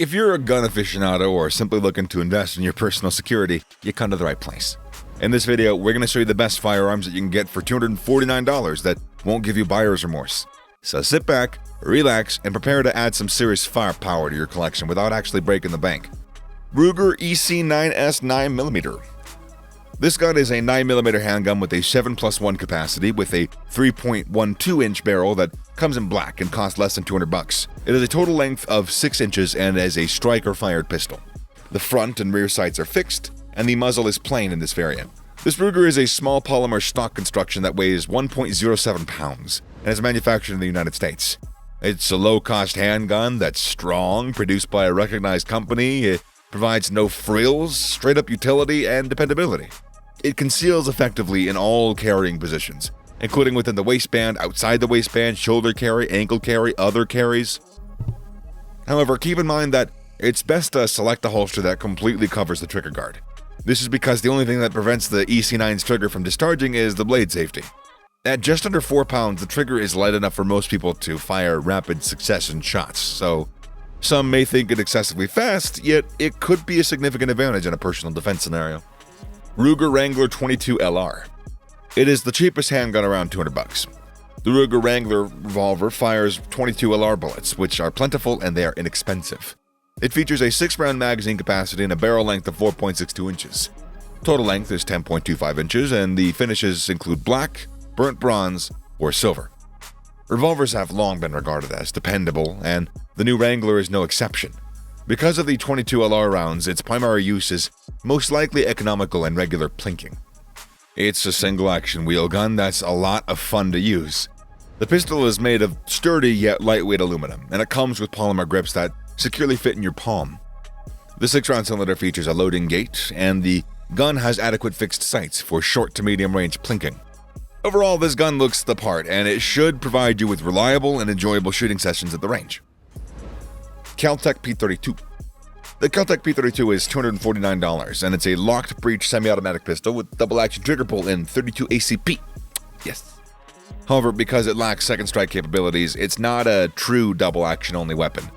If you're a gun aficionado or simply looking to invest in your personal security, you come to the right place. In this video, we're going to show you the best firearms that you can get for $249 that won't give you buyer's remorse. So sit back, relax, and prepare to add some serious firepower to your collection without actually breaking the bank. Ruger EC9S 9mm. This gun is a 9mm handgun with a 7+1 capacity with a 3.12-inch barrel that comes in black and costs less than $200. It has a total length of 6 inches and is a striker-fired pistol. The front and rear sights are fixed, and the muzzle is plain in this variant. This Ruger is a small polymer stock construction that weighs 1.07 pounds and is manufactured in the United States. It's a low-cost handgun that's strong, produced by a recognized company. It provides no frills, straight-up utility, and dependability. It conceals effectively in all carrying positions, including within the waistband, outside the waistband, shoulder carry, ankle carry, other carries. However, keep in mind that it's best to select a holster that completely covers the trigger guard. This is because the only thing that prevents the EC9's trigger from discharging is the blade safety. At just under 4 pounds, the trigger is light enough for most people to fire rapid succession shots, so some may think it excessively fast, yet it could be a significant advantage in a personal defense scenario. Ruger Wrangler 22 LR. It is the cheapest handgun around $200. The Ruger Wrangler revolver fires 22 LR bullets, which are plentiful and they are inexpensive. It features a 6-round magazine capacity and a barrel length of 4.62 inches. Total length is 10.25 inches, and the finishes include black, burnt bronze, or silver. Revolvers have long been regarded as dependable, and the new Wrangler is no exception. Because of the 22 LR rounds, its primary use is most likely economical and regular plinking. It's a single-action wheel gun that's a lot of fun to use. The pistol is made of sturdy yet lightweight aluminum, and it comes with polymer grips that securely fit in your palm. The 6-round cylinder features a loading gate, and the gun has adequate fixed sights for short to medium range plinking. Overall, this gun looks the part, and it should provide you with reliable and enjoyable shooting sessions at the range. Kel-Tec P32. The Kel-Tec P32 is $249, and it's a locked breech semi-automatic pistol with double-action trigger pull in 32 ACP. Yes. However, because it lacks second strike capabilities, it's not a true double-action only weapon.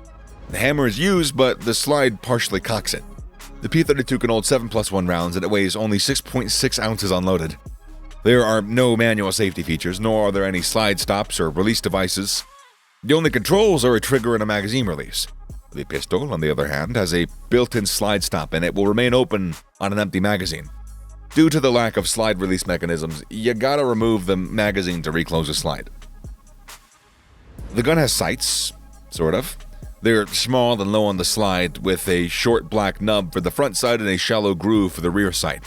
The hammer is used, but the slide partially cocks it. The P32 can hold 7+1 rounds, and it weighs only 6.6 ounces unloaded. There are no manual safety features, nor are there any slide stops or release devices. The only controls are a trigger and a magazine release. The pistol, on the other hand, has a built-in slide stop, and it will remain open on an empty magazine. Due to the lack of slide release mechanisms, you gotta remove the magazine to reclose the slide. The gun has sights, sort of. They're small and low on the slide, with a short black nub for the front sight and a shallow groove for the rear sight.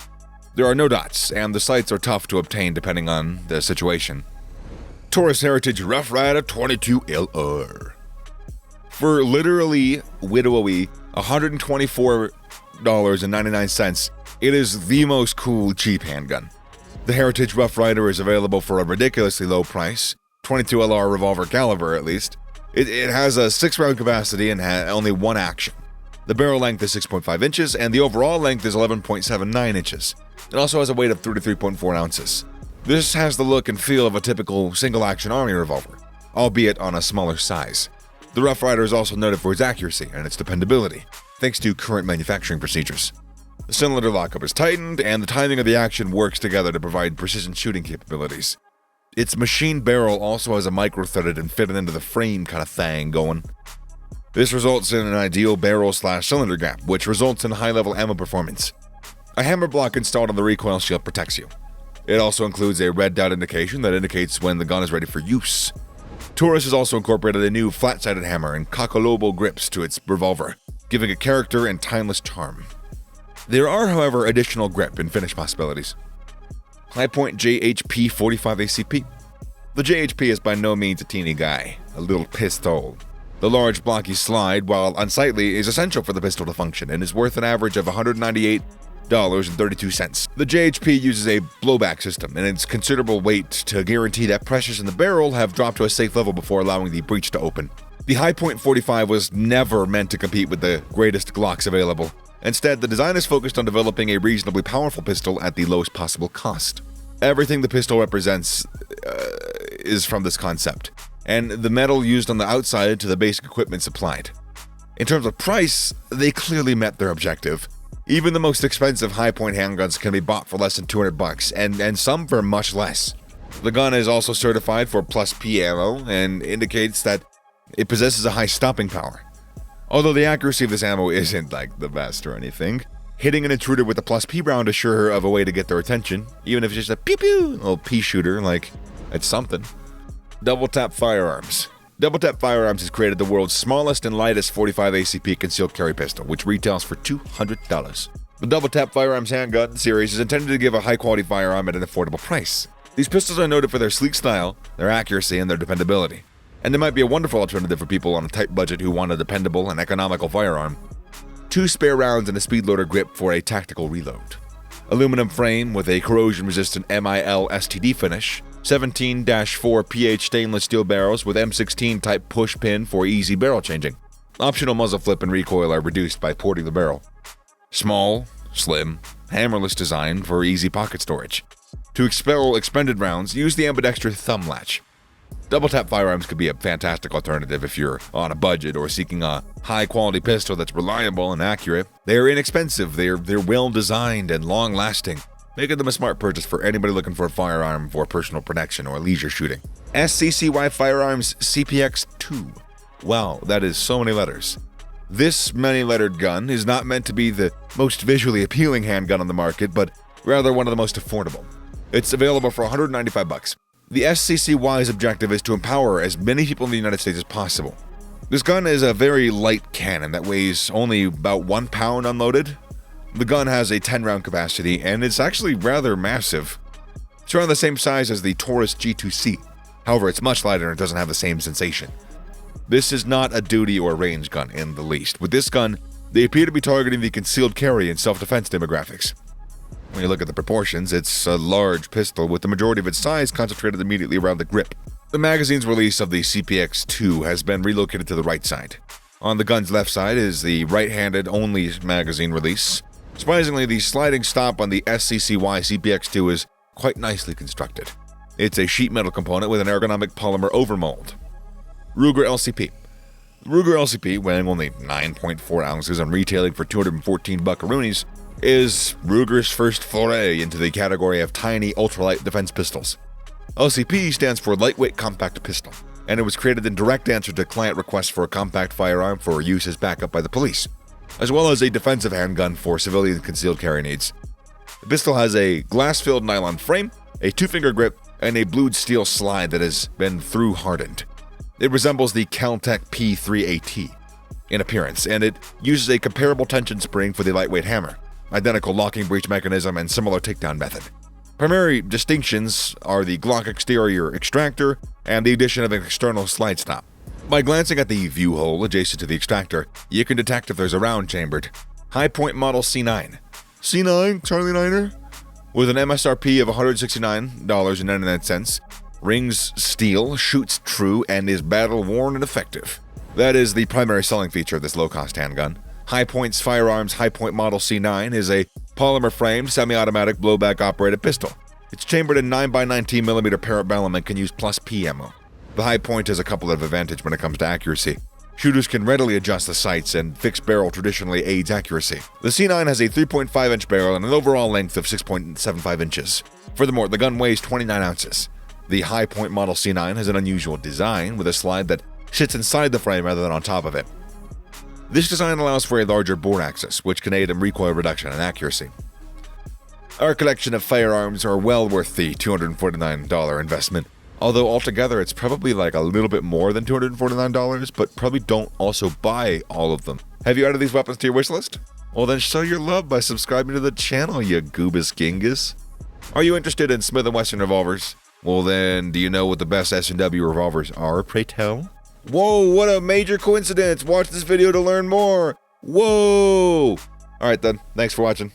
There are no dots, and the sights are tough to obtain depending on the situation. Taurus Heritage Rough Rider 22 LR. For literally widowy $124.99, it is the most cool cheap handgun. The Heritage Rough Rider is available for a ridiculously low price, 22 LR revolver caliber at least. It has a 6-round capacity and only one action. The barrel length is 6.5 inches, and the overall length is 11.79 inches. It also has a weight of 33.4 ounces. This has the look and feel of a typical single-action army revolver, albeit on a smaller size. The Rough Rider is also noted for its accuracy and its dependability, thanks to current manufacturing procedures. The cylinder lockup is tightened, and the timing of the action works together to provide precision shooting capabilities. Its machine barrel also has a micro-threaded and fitted into the frame kind of thing going. This results in an ideal barrel/cylinder gap, which results in high-level ammo performance. A hammer block installed on the recoil shield protects you. It also includes a red dot indication that indicates when the gun is ready for use. Taurus has also incorporated a new flat-sided hammer and cockalobo grips to its revolver, giving it character and timeless charm. There are, however, additional grip and finish possibilities. Hi-Point JHP 45 ACP. The JHP is by no means a teeny guy, a little pistol. The large blocky slide, while unsightly, is essential for the pistol to function and is worth an average of $198.32. The JHP uses a blowback system and its considerable weight to guarantee that pressures in the barrel have dropped to a safe level before allowing the breech to open. The Hi-Point 45 was never meant to compete with the greatest Glocks available. Instead, the design is focused on developing a reasonably powerful pistol at the lowest possible cost. Everything the pistol represents is from this concept, and the metal used on the outside to the basic equipment supplied. In terms of price, they clearly met their objective. Even the most expensive high-point handguns can be bought for less than $200, and some for much less. The gun is also certified for plus P ammo and indicates that it possesses a high stopping power. Although the accuracy of this ammo isn't like the best or anything, hitting an intruder with a plus P round is sure of a way to get their attention, even if it's just a pew-pew little pea shooter, like, it's something. DoubleTap Firearms. DoubleTap Firearms has created the world's smallest and lightest 45 ACP concealed carry pistol, which retails for $200. The DoubleTap Firearms handgun series is intended to give a high-quality firearm at an affordable price. These pistols are noted for their sleek style, their accuracy, and their dependability. And they might be a wonderful alternative for people on a tight budget who want a dependable and economical firearm. 2 spare rounds and a speed loader grip for a tactical reload. Aluminum frame with a corrosion-resistant MIL STD finish. 17-4 pH stainless steel barrels with M16 type push pin for easy barrel changing. Optional muzzle flip and recoil are reduced by porting the barrel. Small, slim, hammerless design for easy pocket storage. To expel expended rounds, use the ambidextrous thumb latch. DoubleTap Firearms could be a fantastic alternative if you're on a budget or seeking a high-quality pistol that's reliable and accurate. They are inexpensive, they're well-designed and long-lasting, making them a smart purchase for anybody looking for a firearm for personal protection or leisure shooting. SCCY Firearms CPX2. Wow, that is so many letters. This many-lettered gun is not meant to be the most visually appealing handgun on the market, but rather one of the most affordable. It's available for $195. The SCCY's objective is to empower as many people in the United States as possible. This gun is a very light cannon that weighs only about 1 pound unloaded. The gun has a 10-round capacity, and it's actually rather massive. It's around the same size as the Taurus G2C. However, it's much lighter and it doesn't have the same sensation. This is not a duty or range gun in the least. With this gun, they appear to be targeting the concealed carry and self-defense demographics. When you look at the proportions, it's a large pistol with the majority of its size concentrated immediately around the grip. The magazine's release of the CPX2 has been relocated to the right side. On the gun's left side is the right-handed only magazine release. Surprisingly, the sliding stop on the SCCY CPX2 is quite nicely constructed. It's a sheet metal component with an ergonomic polymer overmold. Ruger LCP. The Ruger LCP, weighing only 9.4 ounces and retailing for 214 buckaroonies, is Ruger's first foray into the category of tiny ultralight defense pistols. LCP stands for Lightweight Compact Pistol, and it was created in direct answer to client requests for a compact firearm for use as backup by the police, as well as a defensive handgun for civilian concealed carry needs. The pistol has a glass-filled nylon frame, a 2-finger grip, and a blued steel slide that has been through-hardened. It resembles the Kel-Tec P3AT in appearance, and it uses a comparable tension spring for the lightweight hammer, identical locking breech mechanism, and similar takedown method. Primary distinctions are the Glock exterior extractor and the addition of an external slide stop. By glancing at the view hole adjacent to the extractor, you can detect if there's a round chambered. High point model C9. C9, Charlie Niner? With an MSRP of $169.99, rings steel, shoots true, and is battle-worn and effective. That is the primary selling feature of this low-cost handgun. High Point's Firearms High Point Model C9 is a polymer-framed, semi-automatic blowback-operated pistol. It's chambered in 9x19 millimeter parabellum and can use plus P ammo. The High Point has a couple of advantages when it comes to accuracy. Shooters can readily adjust the sights, and fixed barrel traditionally aids accuracy. The C9 has a 3.5-inch barrel and an overall length of 6.75 inches. Furthermore, the gun weighs 29 ounces. The High Point Model C9 has an unusual design with a slide that sits inside the frame rather than on top of it. This design allows for a larger bore axis, which can aid in recoil reduction and accuracy. Our collection of firearms are well worth the $249 investment, although altogether it's probably like a little bit more than $249, but probably don't also buy all of them. Have you added these weapons to your wish list? Well then show your love by subscribing to the channel, you goobus gingus. Are you interested in Smith & Wesson revolvers? Well then, do you know what the best S&W revolvers are, pray tell? Whoa, what a major coincidence! Watch this video to learn more! Whoa! Alright then, thanks for watching.